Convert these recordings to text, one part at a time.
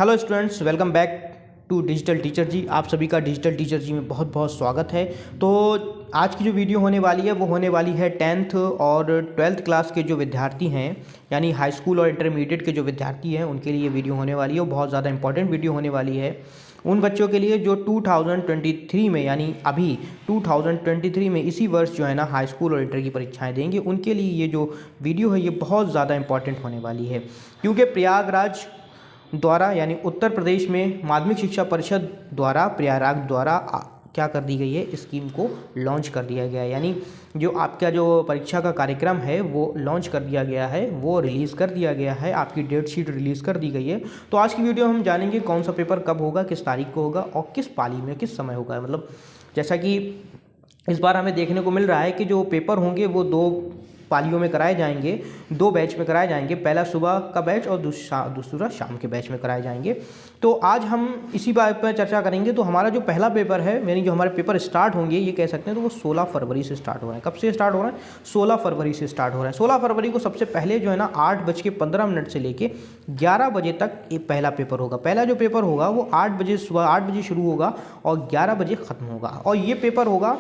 Hello students, welcome back to digital teacher ji. आप सभी का डिजिटल टीचर जी में बहुत बहुत स्वागत है। तो आज की जो वीडियो होने वाली है वो होने वाली है 10th और 12th क्लास के जो विद्यार्थी हैं, यानी हाई स्कूल और इंटरमीडिएट के जो विद्यार्थी हैं उनके लिए वीडियो होने वाली है। वो बहुत ज़्यादा इंपॉर्टेंट वीडियो होने वाली है उन बच्चों के लिए जो 2023 में, यानी अभी 2023 में इसी वर्ष जो है ना हाई स्कूल और इंटर की परीक्षाएं देंगे। उनके लिए ये जो वीडियो है ये बहुत ज़्यादा इंपॉर्टेंट होने वाली है, क्योंकि प्रयागराज द्वारा यानी उत्तर प्रदेश में माध्यमिक शिक्षा परिषद द्वारा प्रयागराज द्वारा क्या कर दी गई है, स्कीम को लॉन्च कर दिया गया है। यानी जो आपका जो परीक्षा का कार्यक्रम है वो लॉन्च कर दिया गया है, वो रिलीज़ कर दिया गया है, आपकी डेट शीट रिलीज़ कर दी गई है। तो आज की वीडियो हम जानेंगे कौन सा पेपर कब होगा, किस तारीख को होगा और किस पाली में किस समय होगा। मतलब जैसा कि इस बार हमें देखने को मिल रहा है कि जो पेपर होंगे वो दो पालियों में कराए जाएंगे, दो बैच में कराए जाएंगे। पहला सुबह का बैच और दूसरा शाम के बैच में कराए जाएंगे। तो आज हम इसी बात पर चर्चा करेंगे। तो हमारा जो पहला पेपर है, यानी जो हमारे पेपर स्टार्ट होंगे, ये कह सकते हैं तो वो 16 फरवरी से स्टार्ट हो रहा है। कब से स्टार्ट हो रहा है? 16 फरवरी से स्टार्ट हो रहा है। 16 फरवरी को सबसे पहले जो है ना 8:15 से लेके 11 बजे तक एक पहला पेपर होगा। पहला जो पेपर होगा वो 8 बजे, सुबह 8 बजे शुरू होगा और 11 बजे ख़त्म होगा। और ये पेपर होगा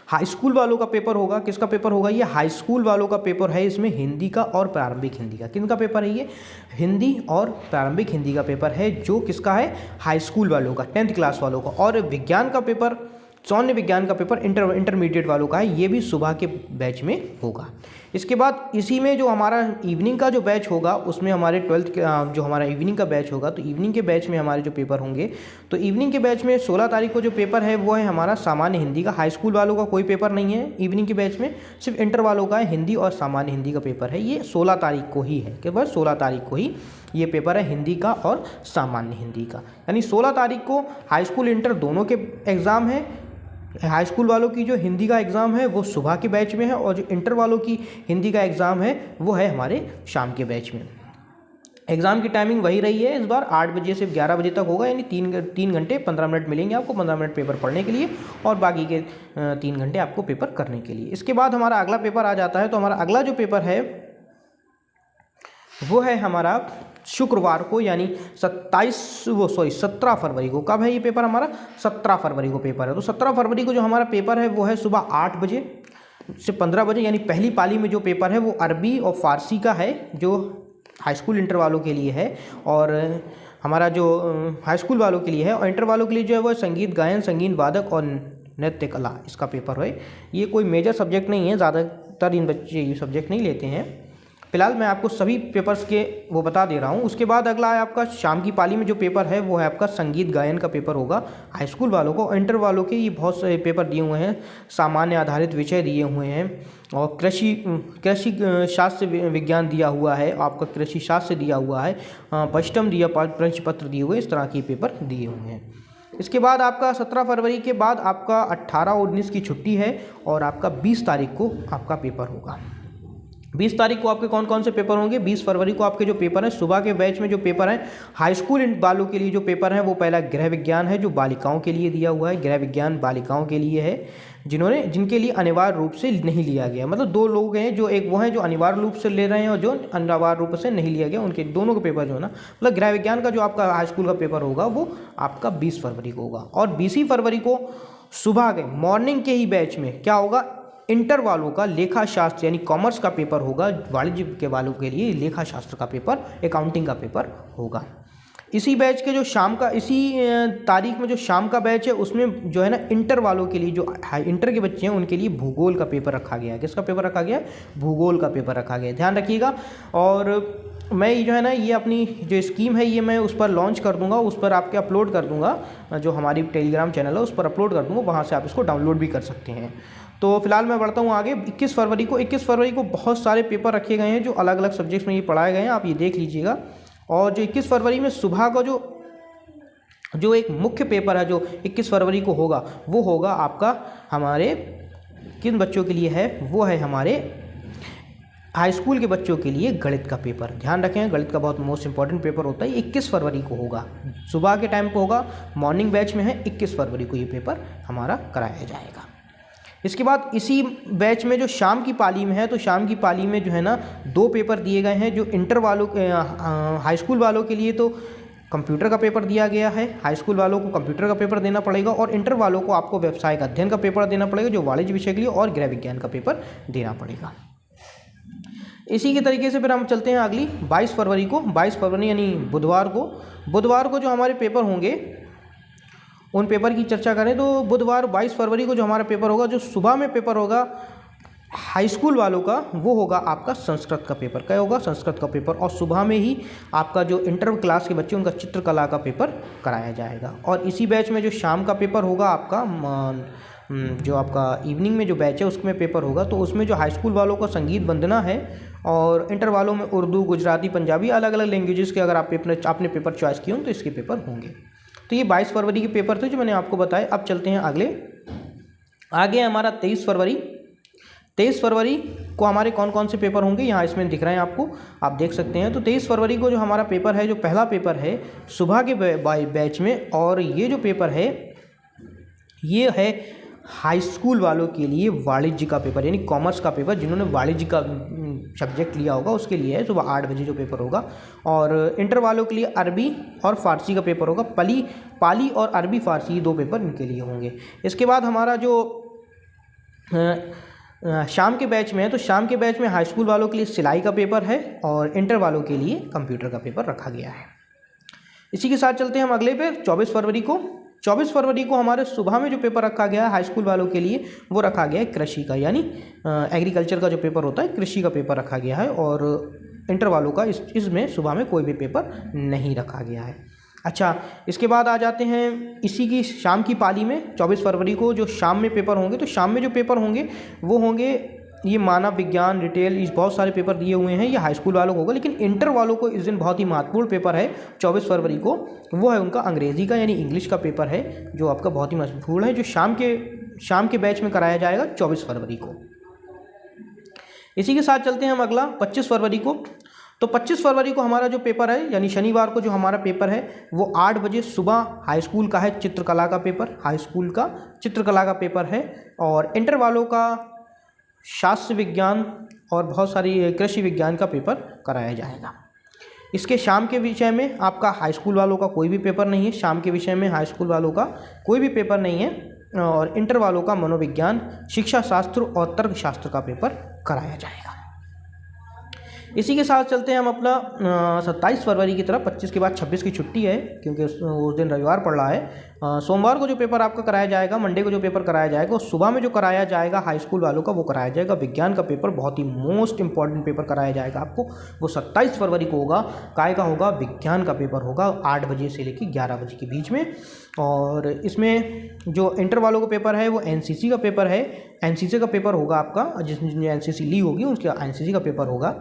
हाई स्कूल वालों का पेपर होगा। किसका पेपर होगा? ये हाई स्कूल वालों का पेपर है। इसमें हिंदी का और प्रारंभिक हिंदी का, किनका पेपर है ये? हिंदी और प्रारंभिक हिंदी का पेपर है, जो किसका है? हाई स्कूल वालों का, 10th क्लास वालों का। और विज्ञान का पेपर, सौम्य विज्ञान का पेपर इंटरमीडिएट वालों का है, ये भी सुबह के बैच में होगा। इसके बाद इसी में जो हमारा इवनिंग का जो बैच होगा उसमें हमारे 12th के जो हमारा इवनिंग का बैच होगा, तो इवनिंग के बैच में हमारे जो पेपर होंगे, तो इवनिंग के बैच में 16 तारीख को जो पेपर है वो है हमारा सामान्य हिंदी का। हाई स्कूल वालों का कोई पेपर नहीं है इवनिंग के बैच में, सिर्फ इंटर वालों का है हिंदी और सामान्य हिंदी का पेपर है। ये 16 तारीख को ही है, केवल 16 तारीख को ही ये पेपर है हिंदी का और सामान्य हिंदी का। यानी 16 तारीख को हाई स्कूल इंटर दोनों के एग्ज़ाम है। हाई स्कूल वालों की जो हिंदी का एग्ज़ाम है वो सुबह के बैच में है, और जो इंटर वालों की हिंदी का एग्ज़ाम है वो है हमारे शाम के बैच में। एग्ज़ाम की टाइमिंग वही रही है इस बार, 8 बजे से 11 बजे तक होगा। यानी 3 घंटे 15 मिनट मिलेंगे आपको, 15 मिनट पेपर पढ़ने के लिए और बाकी के 3 घंटे आपको पेपर करने के लिए। इसके बाद हमारा अगला पेपर आ जाता है। तो हमारा अगला जो पेपर है वो है हमारा शुक्रवार को, यानी 17 फरवरी को। कब है ये पेपर हमारा? 17 फरवरी को पेपर है। तो 17 फरवरी को जो हमारा पेपर है वो है सुबह 8 बजे से 15 बजे। यानी पहली पाली में जो पेपर है वो अरबी और फ़ारसी का है, जो हाई स्कूल इंटर वालों के लिए है, और हमारा जो हाई स्कूल वालों के लिए है। और इंटर वालों के लिए जो है वो संगीत गायन, संगीत वादक और नृत्य कला, इसका पेपर है। ये कोई मेजर सब्जेक्ट नहीं है, ज़्यादातर इन बच्चे ये सब्जेक्ट नहीं लेते हैं। फिलहाल मैं आपको सभी पेपर्स के वो बता दे रहा हूँ। उसके बाद अगला है आपका शाम की पाली में जो पेपर है वो है आपका संगीत गायन का पेपर होगा हाई स्कूल वालों को। इंटर वालों के ये बहुत सारे पेपर दिए हुए हैं, सामान्य आधारित विषय दिए हुए हैं, और कृषि शास्त्र विज्ञान दिया हुआ है, आपका कृषि शास्त्र दिया हुआ है, पश्चिम दिया, प्रश्न पत्र दिए हुए, इस तरह के पेपर दिए हुए हैं। इसके बाद आपका 17 फरवरी के बाद आपका 18 और 19 की छुट्टी है, और आपका 20 तारीख को आपका पेपर होगा। 20 तारीख को आपके कौन कौन से पेपर होंगे? 20 फरवरी को आपके जो पेपर हैं सुबह के बैच में जो पेपर हैं हाई स्कूल वालों के लिए जो पेपर हैं वो पहला गृह विज्ञान है, जो बालिकाओं के लिए दिया हुआ है। गृह विज्ञान बालिकाओं के लिए है, जिनके लिए अनिवार्य रूप से नहीं लिया गया। मतलब दो लोग हैं, जो एक वो हैं जो अनिवार्य रूप से ले रहे हैं और जो अनिवार्य रूप से नहीं लिया गया, उनके दोनों के पेपर जो है ना, मतलब गृह विज्ञान का जो आपका हाई स्कूल का पेपर होगा वो आपका 20 फरवरी को होगा। और 20 फरवरी को सुबह के मॉर्निंग के ही बैच में क्या होगा? इंटर वालों का लेखा शास्त्र यानी कॉमर्स का पेपर होगा। वाणिज्य के वालों के लिए लेखा शास्त्र का पेपर, अकाउंटिंग का पेपर होगा। इसी बैच के जो शाम का, इसी तारीख में जो शाम का बैच है उसमें जो है ना इंटर वालों के लिए, जो इंटर के बच्चे हैं उनके लिए भूगोल का पेपर रखा गया है। किसका पेपर रखा गया? भूगोल का पेपर रखा गया है, ध्यान रखिएगा। और मैं जो है ना ये अपनी जो स्कीम है ये मैं उस पर लॉन्च कर दूंगा, उस पर आपके अपलोड कर दूंगा, जो हमारी टेलीग्राम चैनल है उस पर अपलोड कर दूंगा, वहाँ से आप इसको डाउनलोड भी कर सकते हैं। तो फिलहाल मैं बढ़ता हूँ आगे। 21 फरवरी को बहुत सारे पेपर रखे गए हैं जो अलग अलग सब्जेक्ट्स में ये पढ़ाए गए हैं, आप ये देख लीजिएगा। और जो 21 फरवरी में सुबह का जो एक मुख्य पेपर है जो 21 फरवरी को होगा, वो होगा आपका हमारे किन बच्चों के लिए है? वो है हमारे हाई स्कूल के बच्चों के लिए गणित का पेपर। ध्यान रखें, गणित का बहुत मोस्ट इंपॉर्टेंट पेपर होता है। 21 फरवरी को होगा, सुबह के टाइम पे होगा, मॉर्निंग बैच में है। 21 फरवरी को ये पेपर हमारा कराया जाएगा। इसके बाद इसी बैच में जो शाम की पाली में है, तो शाम की पाली में जो है ना 2 पेपर दिए गए हैं। जो इंटर वालों हाई स्कूल वालों के लिए तो कंप्यूटर का पेपर दिया गया है। हाई स्कूल वालों को कंप्यूटर का पेपर देना पड़ेगा और इंटर वालों को आपको व्यावसायिक अध्ययन का पेपर देना पड़ेगा, जो वाणिज्य विषय के लिए, और गृह विज्ञान का पेपर देना पड़ेगा। इसी के तरीके से फिर हम चलते हैं अगली 22 फरवरी को। 22 फरवरी यानी बुधवार को जो हमारे पेपर होंगे उन पेपर की चर्चा करें तो बुधवार 22 फरवरी को जो हमारा पेपर होगा, जो सुबह में पेपर होगा हाई स्कूल वालों का, वो होगा आपका संस्कृत का पेपर। क्या होगा? संस्कृत का पेपर। और सुबह में ही आपका जो इंटर क्लास के बच्चे उनका चित्रकला का पेपर कराया जाएगा। और इसी बैच में जो शाम का पेपर होगा आपका, जो आपका इवनिंग में जो बैच है उसमें पेपर होगा, तो उसमें जो हाई स्कूल वालों का संगीत वंदना है और इंटर वालों में उर्दू, गुजराती, पंजाबी, अलग अलग लैंग्वेजेस के अगर आपने पेपर चॉइस किए हो तो इसके पेपर होंगे। तो ये 22 फरवरी के पेपर थे जो मैंने आपको बताए। अब चलते हैं आगे हमारा 23 फरवरी। 23 फरवरी को हमारे कौन कौन से पेपर होंगे, यहाँ इसमें दिख रहे हैं आपको, आप देख सकते हैं। तो 23 फरवरी को जो हमारा पेपर है, जो पहला पेपर है सुबह के बैच में, और ये जो पेपर है ये है हाई स्कूल वालों के लिए वाणिज्य का पेपर, यानी कॉमर्स का पेपर। जिन्होंने वाणिज्य का सब्जेक्ट लिया होगा उसके लिए है, सुबह 8 बजे जो पेपर होगा। और इंटर वालों के लिए अरबी और फ़ारसी का पेपर होगा। पाली और अरबी फ़ारसी 2 पेपर इनके लिए होंगे। इसके बाद हमारा जो शाम के बैच में है, तो शाम के बैच में हाई स्कूल वालों के लिए सिलाई का पेपर है और इंटर वालों के लिए कंप्यूटर का पेपर रखा गया है। इसी के साथ चलते हैं हम अगले पे 24 फरवरी को। 24 फरवरी को हमारे सुबह में जो पेपर रखा गया है हाई स्कूल वालों के लिए, वो रखा गया है कृषि का, यानी एग्रीकल्चर का जो पेपर होता है कृषि का पेपर रखा गया है। और इंटर वालों का इसमें सुबह में कोई भी पेपर नहीं रखा गया है। अच्छा, इसके बाद आ जाते हैं इसी की शाम की पाली में। 24 फरवरी को जो शाम में पेपर होंगे, तो शाम में जो पेपर होंगे वो होंगे ये मानव विज्ञान, रिटेल, इस बहुत सारे पेपर दिए हुए हैं, ये हाई स्कूल वालों को होगा। लेकिन इंटर वालों को इस दिन बहुत ही महत्वपूर्ण पेपर है 24 फरवरी को, वो है उनका अंग्रेज़ी का यानी इंग्लिश का पेपर है, जो आपका बहुत ही महत्वपूर्ण है, जो शाम के बैच में कराया जाएगा 24 फरवरी को। इसी के साथ चलते हैं हम अगला 25 फरवरी को। तो 25 फरवरी को हमारा जो पेपर है, यानी शनिवार को जो हमारा पेपर है, वो 8 बजे सुबह हाई स्कूल का है, चित्रकला का पेपर, हाई स्कूल का चित्रकला का पेपर है। और इंटर वालों का शास्त्र विज्ञान और बहुत सारी कृषि विज्ञान का पेपर कराया जाएगा। इसके शाम के विषय में आपका हाई स्कूल वालों का कोई भी पेपर नहीं है। शाम के विषय में हाई स्कूल वालों का कोई भी पेपर नहीं है। और इंटर वालों का मनोविज्ञान, शिक्षा शास्त्र और तर्कशास्त्र का पेपर कराया जाएगा। इसी के साथ चलते हैं हम अपना 27 फरवरी की तरफ। 25 के बाद 26 की छुट्टी है, क्योंकि उस दिन रविवार पड़ रहा है। सोमवार को जो पेपर आपका कराया जाएगा, मंडे को जो पेपर कराया जाएगा, और सुबह में जो कराया जाएगा हाई स्कूल वालों का, वो कराया जाएगा विज्ञान का पेपर। बहुत ही मोस्ट इंपॉर्टेंट पेपर कराया जाएगा आपको, वो 27 फरवरी को होगा। काय का होगा? विज्ञान का पेपर होगा 8 बजे से लेकर 11 बजे के बीच में। और इसमें जो इंटर वालों का पेपर है वो एनसीसी का पेपर है। एनसीसी का पेपर होगा आपका, जिसने एनसीसी ली होगी उसका एनसीसी का पेपर होगा।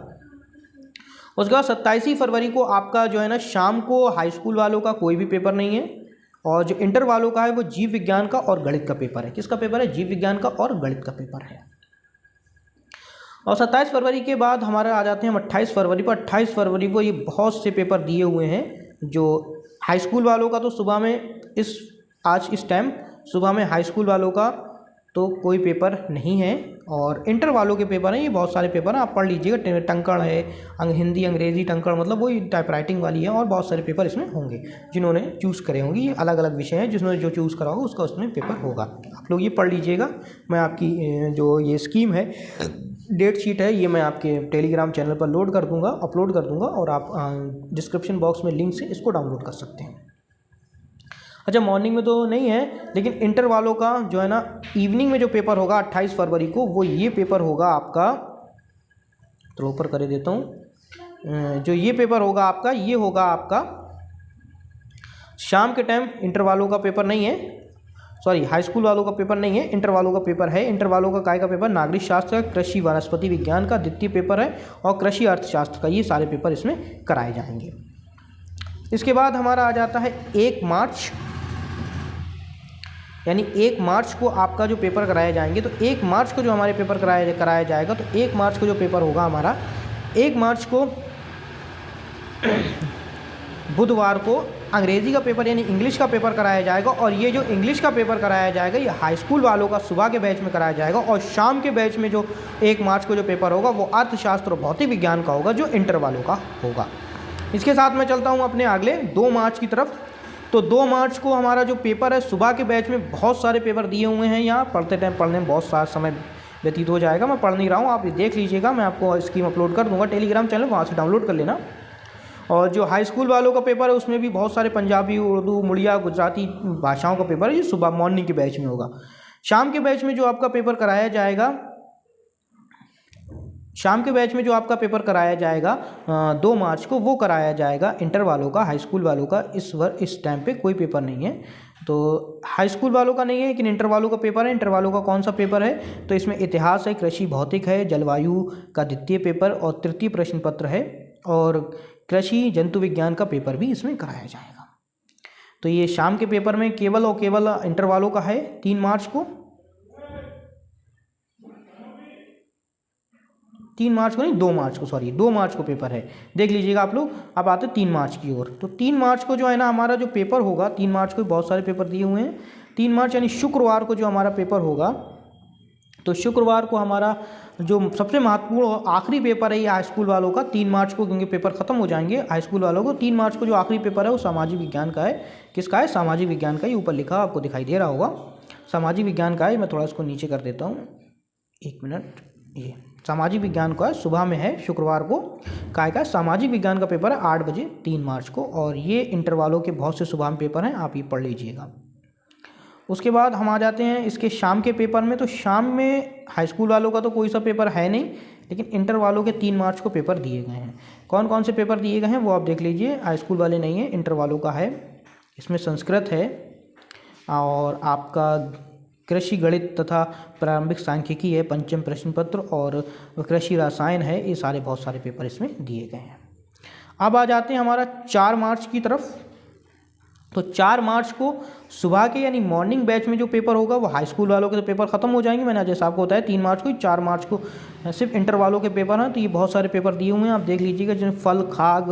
उसके बाद 27 फरवरी को आपका जो है ना, शाम को हाई स्कूल वालों का कोई भी पेपर नहीं है। और जो इंटर वालों का है वो जीव विज्ञान का और गणित का पेपर है। किसका पेपर है? जीव विज्ञान का और गणित का पेपर है। और 27 फरवरी के बाद हमारे आ जाते हैं हम 28 फरवरी पर। 28 फरवरी को ये बहुत से पेपर दिए हुए हैं। जो हाई स्कूल वालों का तो सुबह में इस टाइम सुबह में हाई स्कूल वालों का तो कोई पेपर नहीं है। और इंटर वालों के पेपर हैं, ये बहुत सारे पेपर हैं, आप पढ़ लीजिएगा। टंकण है, हिंदी अंग्रेजी टंकण, मतलब वही टाइपराइटिंग वाली है। और बहुत सारे पेपर इसमें होंगे जिन्होंने चूज़ करे होंगे। ये अलग अलग विषय हैं, जिन्होंने जो चूज़ करा होगा उसका उसमें पेपर होगा। आप लोग ये पढ़ लीजिएगा। मैं आपकी जो ये स्कीम है, डेट शीट है, ये मैं आपके टेलीग्राम चैनल पर अपलोड कर दूँगा और आप डिस्क्रिप्शन बॉक्स में लिंक से इसको डाउनलोड कर सकते हैं। अच्छा, मॉर्निंग में तो नहीं है, लेकिन इंटर वालों का जो है ना, इवनिंग में जो पेपर होगा 28 फरवरी को, वो ये पेपर होगा आपका, थोड़ा ऊपर कर देता हूँ। जो ये पेपर होगा आपका, ये होगा आपका शाम के टाइम। इंटर वालों का पेपर नहीं है, सॉरी, हाई स्कूल वालों का पेपर नहीं है, इंटर वालों का पेपर है। इंटर वालों का काय का पेपर? नागरिक शास्त्र, कृषि वनस्पति विज्ञान का द्वितीय पेपर है और कृषि अर्थशास्त्र का। ये सारे पेपर इसमें कराए जाएंगे। इसके बाद हमारा आ जाता है 1 मार्च, यानी 1 मार्च को आपका जो पेपर कराए जाएंगे। तो 1 मार्च को जो हमारे पेपर कराया जाएगा, तो 1 मार्च को जो पेपर होगा हमारा, 1 मार्च को बुधवार को अंग्रेज़ी का पेपर यानी इंग्लिश का पेपर कराया जाएगा। और ये जो इंग्लिश का पेपर कराया जाएगा ये हाई स्कूल वालों का सुबह के बैच में कराया जाएगा, और शाम के बैच में जो 1 मार्च को जो पेपर होगा वो अर्थशास्त्र और भौतिक विज्ञान का होगा, जो इंटर वालों का होगा। इसके साथ मैं चलता हूँ अपने अगले 2 मार्च की तरफ। तो 2 मार्च को हमारा जो पेपर है, सुबह के बैच में बहुत सारे पेपर दिए हुए हैं। यहाँ पढ़ते टाइम पढ़ने में बहुत सारा समय व्यतीत हो जाएगा, मैं पढ़ नहीं रहा हूँ, आप ये देख लीजिएगा, मैं आपको स्कीम अपलोड कर दूँगा टेलीग्राम चैनल, वहाँ से डाउनलोड कर लेना। और जो हाई स्कूल वालों का पेपर है उसमें भी बहुत सारे पंजाबी, उर्दू, मुड़िया, गुजराती भाषाओं का पेपर है, ये सुबह मॉर्निंग के बैच में होगा। शाम के बैच में जो आपका पेपर कराया जाएगा, शाम के बैच में जो आपका पेपर कराया जाएगा 2 मार्च को, वो कराया जाएगा इंटर वालों का। हाई स्कूल वालों का इस टाइम पे कोई पेपर नहीं है, तो हाई स्कूल वालों का नहीं है, लेकिन इंटर वालों का पेपर है। इंटर वालों का कौन सा पेपर है, तो इसमें इतिहास है, कृषि भौतिक है, जलवायु का द्वितीय पेपर और तृतीय प्रश्न पत्र है, और कृषि जंतु विज्ञान का पेपर भी इसमें कराया जाएगा। तो ये शाम के पेपर में केवल और केवल इंटर वालों का है 3 मार्च को। 3 मार्च को नहीं, 2 मार्च को, सॉरी 2 मार्च को पेपर है, देख लीजिएगा आप लोग। अब आते 3 मार्च की ओर। तो 3 मार्च को जो है ना हमारा जो पेपर होगा, 3 मार्च को बहुत सारे पेपर दिए हुए हैं। 3 मार्च यानी शुक्रवार को जो हमारा पेपर होगा, तो शुक्रवार को हमारा जो सबसे महत्वपूर्ण और आखिरी पेपर है ये हाई स्कूल वालों का 3 मार्च को, क्योंकि पेपर ख़त्म हो जाएंगे हाई स्कूल वालों को। 3 मार्च को जो आखिरी पेपर है वो सामाजिक विज्ञान का है। किसका है? सामाजिक विज्ञान का ही, ऊपर लिखा आपको दिखाई दे रहा होगा, सामाजिक विज्ञान का है। मैं थोड़ा इसको नीचे कर देता हूँ, 1 मिनट। ये सामाजिक विज्ञान का है, सुबह में है, शुक्रवार को काय का सामाजिक विज्ञान का पेपर है 8 बजे 3 मार्च को। और ये इंटर वालों के बहुत से सुबह में पेपर हैं, आप ये पढ़ लीजिएगा। उसके बाद हम आ जाते हैं इसके शाम के पेपर में। तो शाम में हाई स्कूल वालों का तो कोई सा पेपर है नहीं, लेकिन इंटर वालों के 3 मार्च को पेपर दिए गए हैं। कौन कौन से पेपर दिए गए हैं वो आप देख लीजिए। हाई स्कूल वाले नहीं है, इंटर वालों का है। इसमें संस्कृत है, और आपका कृषि गणित तथा प्रारंभिक सांख्यिकी है, पंचम प्रश्न पत्र, और कृषि रसायन है। ये सारे बहुत सारे पेपर इसमें दिए गए हैं। अब आ जाते हैं हमारा 4 मार्च की तरफ। तो 4 मार्च को सुबह के यानी मॉर्निंग बैच में जो पेपर होगा वो हाई स्कूल वालों के तो पेपर ख़त्म हो जाएंगे, मैंने जैसा आपको बताया 3 मार्च को। 4 मार्च को सिर्फ इंटर वालों के पेपर हैं। तो ये बहुत सारे पेपर दिए हुए हैं, आप देख लीजिएगा, जिनमें फल, खाग,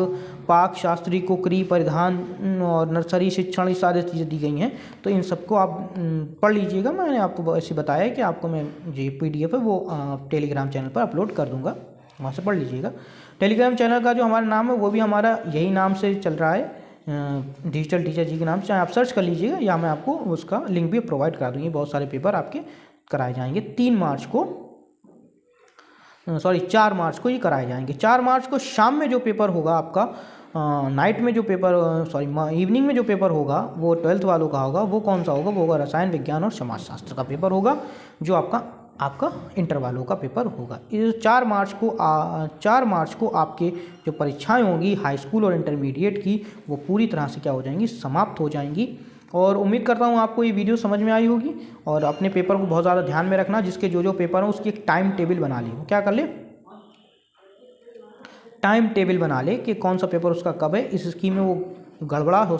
पाक शास्त्री, कुकरी, परिधान और नर्सरी शिक्षण, ये सारी चीज़ें दी गई हैं। तो इन सबको आप पढ़ लीजिएगा। मैंने आपको ऐसे बताया कि आपको मैं जो PDF है वो टेलीग्राम चैनल पर अपलोड कर दूँगा, वहाँ से पढ़ लीजिएगा। टेलीग्राम चैनल का जो हमारा नाम है वो भी हमारा यही नाम से चल रहा है, डिजिटल टीचर जी के नाम से, चाहे आप सर्च कर लीजिएगा, या मैं आपको उसका लिंक भी प्रोवाइड करा दूँगी। बहुत सारे पेपर आपके कराए जाएंगे 3 मार्च को, सॉरी 4 मार्च को ये कराए जाएंगे। 4 मार्च को शाम में जो पेपर होगा आपका, नाइट में जो पेपर, सॉरी इवनिंग में जो पेपर होगा वो 12th वालों का होगा। वो कौन सा होगा? वो होगा रसायन विज्ञान और समाजशास्त्र का पेपर होगा, जो आपका इंटर वालों का पेपर होगा। इस 4 मार्च को आपके जो परीक्षाएं होंगी हाई स्कूल और इंटरमीडिएट की, वो पूरी तरह से क्या हो जाएंगी? समाप्त हो जाएंगी। और उम्मीद करता हूँ आपको ये वीडियो समझ में आई होगी। और अपने पेपर को बहुत ज़्यादा ध्यान में रखना, जिसके जो पेपर हैं उसकी एक टाइम टेबल बना ले। क्या कर ले? टाइम टेबल बना ले कि कौन सा पेपर उसका कब है। इस स्कीम में वो गड़बड़ाहट हो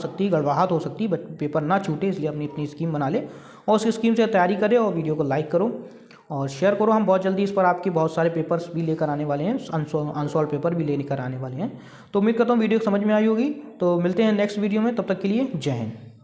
सकती है, बट पेपर ना छूटे, इसलिए अपनी स्कीम बना ले और उस स्कीम से तैयारी करें। और वीडियो को लाइक करो और शेयर करो। हम बहुत जल्दी इस पर आपके बहुत सारे पेपर्स भी लेकर आने वाले हैं, अनसॉल्व पेपर भी लेकर आने वाले हैं। तो उम्मीद करता हूँ वीडियो समझ में आई होगी। तो मिलते हैं नेक्स्ट वीडियो में, तब तक के लिए जय हिंद।